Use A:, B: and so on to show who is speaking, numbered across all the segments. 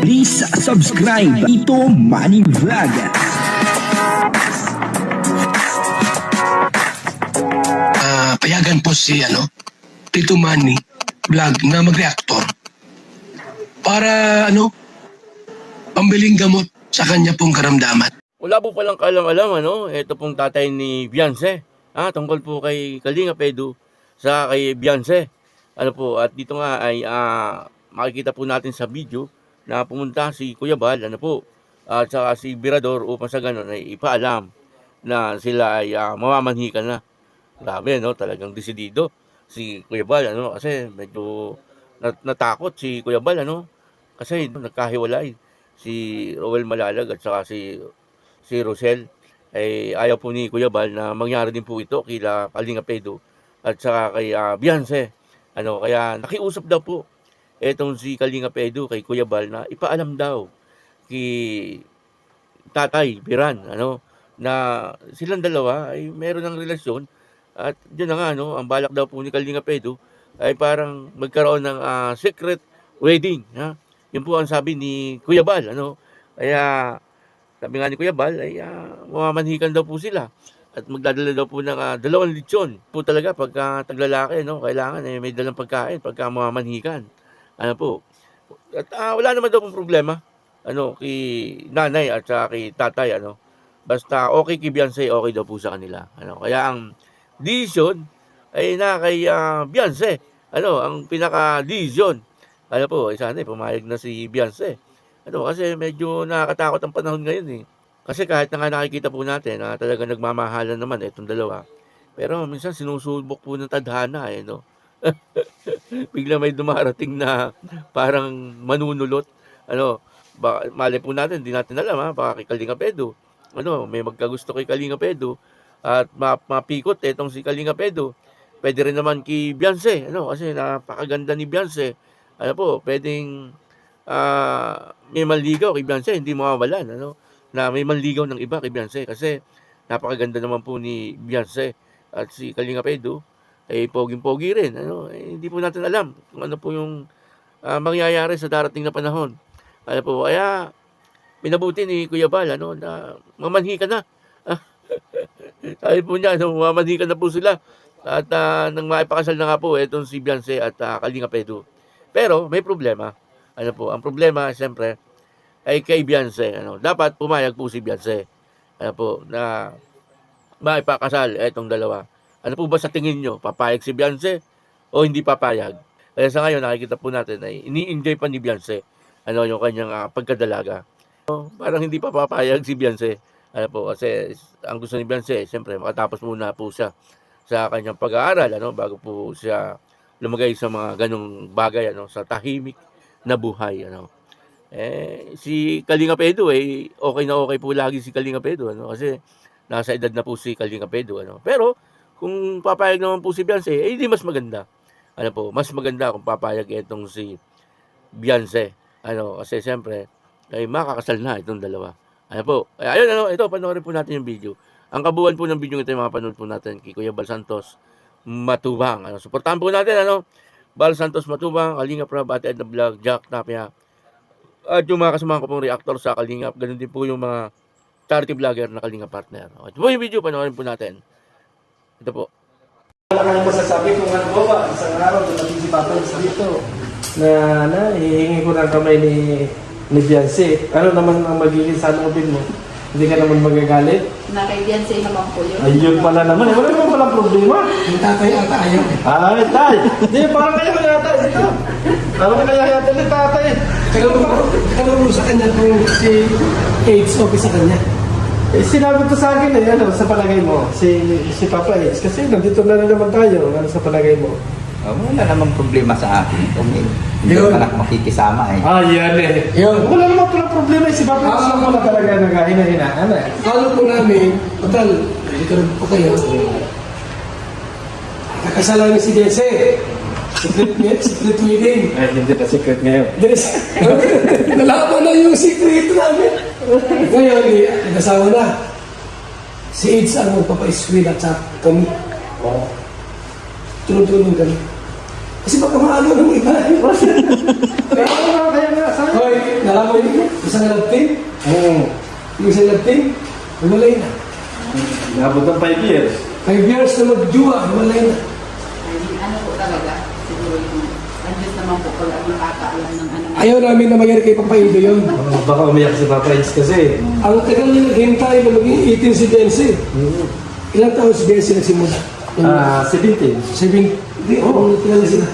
A: Please subscribe Tito Manny Vlog.
B: Payagan po si Tito Manny Vlog na mag-reactor para pambiling gamot sa kanya pong karamdaman.
C: Wala po palang kaalam-alam, ito pong tatay ni Beyonce, tungkol po kay Kalinga Edu sa kay Beyonce. At dito nga ay makikita po natin sa video na pumunta si Kuya Bal, at saka si Birador upang sa ganun ay ipaalam na sila ay mamamanhikan na. Grabe, talagang desidido si Kuya Bal, kasi medyo natakot si Kuya Bal, kasi nagkahiwalay si Rowel Malalag at saka si Rosel. Ay ayaw po ni Kuya Bal na mangyari din po ito kila Kalinga Edu at saka kay Beyonce. Kaya nakiusap daw po etong si Kalinga Edu kay Kuya Bal na ipaalam daw kay Tatay Biran, na silang dalawa ay meron ng relasyon. At yun na nga, ang balak daw po ni Kalinga Edu ay parang magkaroon ng secret wedding. Yun po ang sabi ni Kuya Bal. Kaya sabi nga ni Kuya Bal ay mamamanhikan daw po sila. At magdadala daw po ng 2 lechon. Po talaga pagka taglalaki, kailangan may dalang pagkain pagka mamamanhikan. At wala naman daw pong problema kay nanay at saka kay tatay. Basta okay kay Beyonce, okay daw po sa kanila. Kaya ang decision ay na kay Beyonce. Ang pinaka-decision. Sana pumayag na si Beyonce. Kasi medyo nakakatakot ang panahon ngayon eh. Kasi kahit na nga nakikita po natin na talaga nagmamahalan naman itong dalawa. Pero minsan sinusubok po ng tadhana Bigla may dumarating na parang manunulot. Malay po natin, hindi natin alam baka kay Kalinga Edu. May magkagusto kay Kalinga Edu at mapikot itong si Kalinga Edu. Pwede rin naman kay Beyonce, kasi napakaganda ni Beyonce. Pwedeng may manligaw kay Beyonce, hindi mawawalan, na may manligaw ng iba kay Beyonce kasi napakaganda naman po ni Beyonce at si Kalinga Edu ay poging-pogi rin. Hindi po natin alam kung ano po yung mangyayari sa darating na panahon. Kaya pinabuti ni Kuya Bal, na mamanhikan na. Sabi po niya, mamanhikan na po sila. At nang maipakasal na nga po, itong si Beyonce at Kalinga Edu. Pero may problema. Ang problema, siyempre, ay kay Beyonce. Dapat pumayag po si Beyonce. Na maipakasal itong dalawa. Ano po ba sa tingin nyo? Papayag si Beyonce o hindi papayag? Kaya sa ngayon, nakikita po natin ay ini-enjoy pa ni Beyonce yung kanyang pagkadalaga. Parang hindi pa papayag si Beyonce. Kasi ang gusto ni Beyonce, siyempre, makatapos muna po siya sa kanyang pag-aaral, bago po siya lumagay sa mga ganong bagay, sa tahimik na buhay, si Kalinga Edu okay na okay po lagi si Kalinga Edu, kasi nasa edad na po si Kalinga Edu, Pero kung papayag naman po si Beyonce, hindi mas maganda. Mas maganda kung papayag itong si Beyonce, kasi siyempre ay makakasal na itong dalawa. Kaya ayun, ito panoorin po natin yung video. Ang kabuuan po ng video ito, mga panood po natin kay Kuya Bal Santos Matubang. Suportahan po natin, Bal Santos Matubang, Kalinga Prab, Ate Edna Vlog, Jack Tapia, at yung mga kasamahan ko pong reactor sa Kalinga. Ganun din po yung mga charity vlogger na Kalinga partner. Ito po yung video, panoorin po natin. Ito po.
D: Wala kang masasabi kung ano ba, isang araw, dumating si Papa dito na hihingi ko ng kamay ni Beyonce. Ano naman ang magiging salubin mo? Hindi ka naman magagalit?
E: Na kay Beyonce naman po yun.
D: Ayun pala naman. Wala naman palang problema.
B: Yung tatay ata ayaw
D: Ay, tay! Hindi, parang kaya yata ito. Parang kaya yata ni tatay.
B: Kaya sa kanya kung si AIDS okay sa kanya.
D: Sinabi ko sa akin sa palagay mo, si Papa AIDS. Kasi nandito na naman tayo. Ano sa palagay mo?
F: Wala namang problema sa akin kung hindi
B: Yun.
F: ka makikisama
D: Yan eh.
B: Yun.
D: Wala naman palang problema. Si Papa AIDS lang pala talaga nagahina-hinaan eh.
B: Kalo po namin, total, dito rin po kayo. Nakasalan ni si Beyonce. Secret wedding.
D: Ay, hindi na secret ngayon.
B: Nalaman na yung secret namin. Ngayon, nag-asawa na. Si AIDS ang magpapa-squid at sa kami. Tulong-tulong kami. Kasi baka maano ng iba.
D: Kaya nga, sabi.
B: Hoy, nalaman niyo, isang love team. Yung isang love team, hiwalay na.
D: Nabot ng 5 years.
B: 5 years na magjuwa, hiwalay na.
E: Ano po talaga, siguro yung, andyan naman po pag nakakaalam ng ano.
B: Ayaw namin na mangyari kay Papa Ido yun.
D: Baka umiyak si Papa Eds kasi.
B: Ang tagal niya naghintay na maging 18 si Bensi. Ilang taon si Bensi nagsimula?
D: 17.
B: 7, hindi, tagal na sila.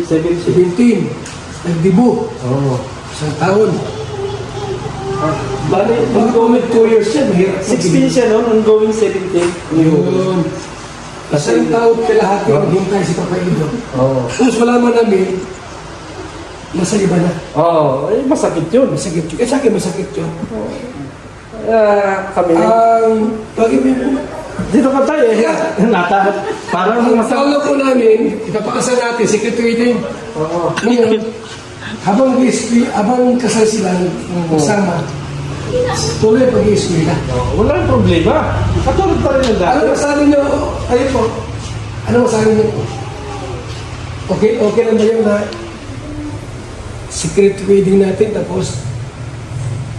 B: 17. Nagdibo.
D: Oo.
B: Isang taon.
D: Bali,
B: Mag-comment 2 years siya, mahirap.
D: 16 siya noon, ongoing 17.
B: Yun. Isang taon kalahati maghintay si Papa Ido.
D: Oo.
B: Tapos malaman namin, nasa iba na.
D: Oo, eh, masakit yun.
B: Masakit yun. Eh, sa akin masakit yun.
D: Kami,
B: Pagi mo
D: dito ka tayo eh. Nata, parang
B: ang
D: masakit.
B: tawag po namin, ipapakasal natin, secret wedding.
D: Oo.
B: Ngayon, habang kasal sila kasama, tuloy pag-i-school na.
D: Walang problema. Katulad pa rin ang dati.
B: Ano masabi niyo, kayo po, ano masabi niyo po? Okay lang ba yun na secret wedding natin, tapos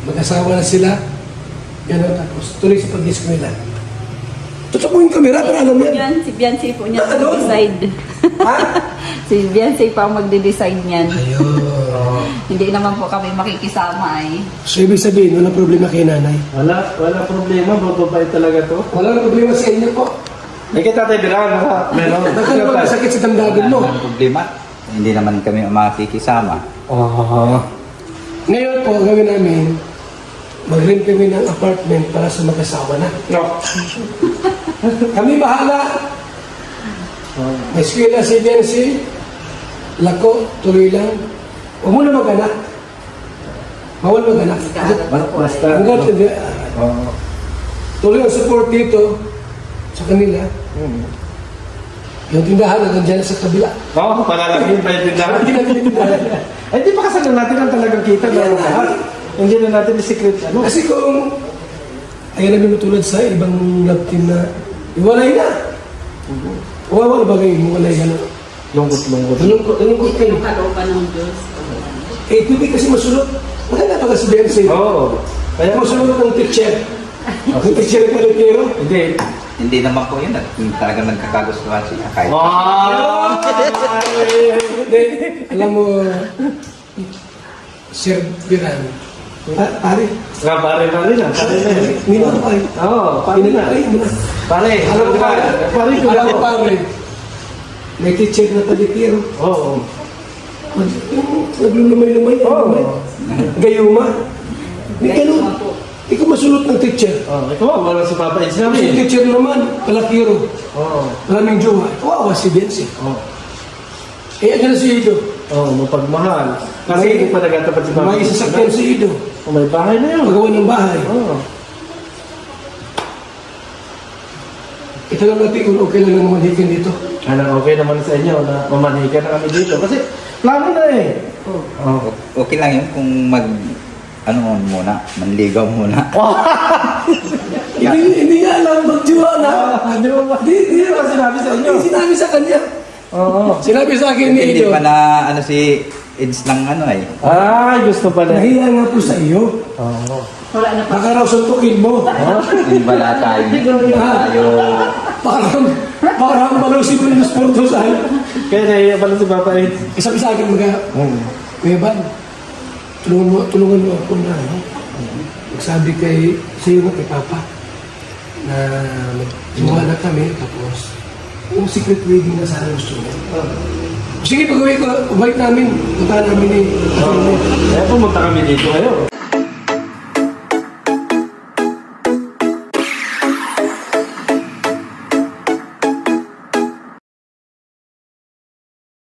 B: mag-asawa na sila, gano'n, tapos tuloy sa pag-i-school na. Totoo po yung kamera, para alam yan.
E: Yan, si Beyonce po niya
B: Ano?
E: mag-decide.
B: Ha?
E: Si Beyonce pa ang magde-decide niyan.
B: Ayun.
E: Hindi naman po kami makikisama ay.
B: So, ibig sabihin, walang problema kay nanay.
D: Wala problema. Bababay talaga to.
B: Walang problema sa inyo po.
D: Eh, kay Tatay Biran, meron.
B: Baka naman masakit sa damdamin mo.
F: Walang problema. Hindi naman kami makikisama.
D: Oo.
B: Ngayon po, gawin namin, mag-rent kami ng apartment para sa mag-asawa na.
D: No.
B: Kami bahala. May eskwela si Bensi, lako, tuloy lang. Huwag mo na mag-anak. Bawal mag-anak.
D: Basta.
B: Hanggat,
D: Oo.
B: tuloy ang support dito sa kanila. Yung tindahan na nandiyan sa kabila.
D: Oo, palalagin pa yung tindahan.
B: Hindi natin tindahan.
D: Ay, di pa kasalan natin ang talagang kita na lahat. Hindi na natin yung secret, ano?
B: Kasi kung ayaw namin matulad sa ibang love team na iwalay na. Wawa na bagay, iwalay ka na.
D: Lungkot-lungkot.
B: Talungkot kayo.
E: Kalooban ng Diyos.
B: Eh, pwede kasi masulot. Maganda pa kasi Bensi.
D: Oo. Kaya
B: Masulot ng teacher. Ang teacher ng kalipero.
D: Hindi.
F: Hindi naman po yun. Talagang nagkakagustuhan sila. Kahit
D: Wow!
B: Hindi, alam mo, Sir Biran, pare,
D: Nga pare na rin ah. Pare na rin.
B: hindi mo pare.
D: Oo, pare na. Pare.
B: Alam mo pare,
D: Pare ko
B: alam mo
D: na.
B: pare, may teacher na kalipero.
D: Oo.
B: Naglulumay-lumay.
D: Oo.
B: Gayuma. Hindi ganun. Ikaw masulot ng teacher.
D: Oh, ikaw, wala si Papa Eds
B: Yung
D: namin.
B: teacher naman, kalakiro.
D: Oo.
B: Maraming jowa. Kawawa si Bensi.
D: Oo.
B: Eh, ano si Ido?
D: Oo, mapagmahal. Kasi hindi pa nagatapat si Papa
B: May
D: Eds.
B: sasakyan si Ido.
D: Oh, may bahay na yun.
B: Magawa ng bahay.
D: Oo.
B: Ito lang natin kung okay lang naman hikin dito.
D: Ano, okay naman sa inyo na mamanikan na kami dito. Kasi plano na eh. Oo.
F: okay lang yun kung manligaw muna.
B: Hindi niya alam magjowa na.
D: Hindi mo ba?
B: Hindi
D: Ano sinabi sa inyo?
B: Hindi sinabi sa kanya.
D: Oo.
B: Sinabi sa akin ni
F: Hindi
B: Ido,
F: pa na si Eds ng eh.
D: Ay, gusto pa na.
B: nahiya nga po sa iyo.
D: Oo.
E: Wala na pa.
B: Baka raw suntukin mo.
F: Hindi ba na tayo? Tayo.
B: Parang balaw si Bruno Sporto sa akin.
D: Kaya nahiya pala si Papa Eds.
B: Isabi sa akin mga, Kuya Ban, tulungan mo ako na, no? Magsabi sa iyo nga kay Papa, na nagjowa na kami, tapos yung secret wedding na sana gusto mo. Sige, pag-uwi ko, balik namin, puntahan namin ni
D: Kaya pumunta kami dito ngayon.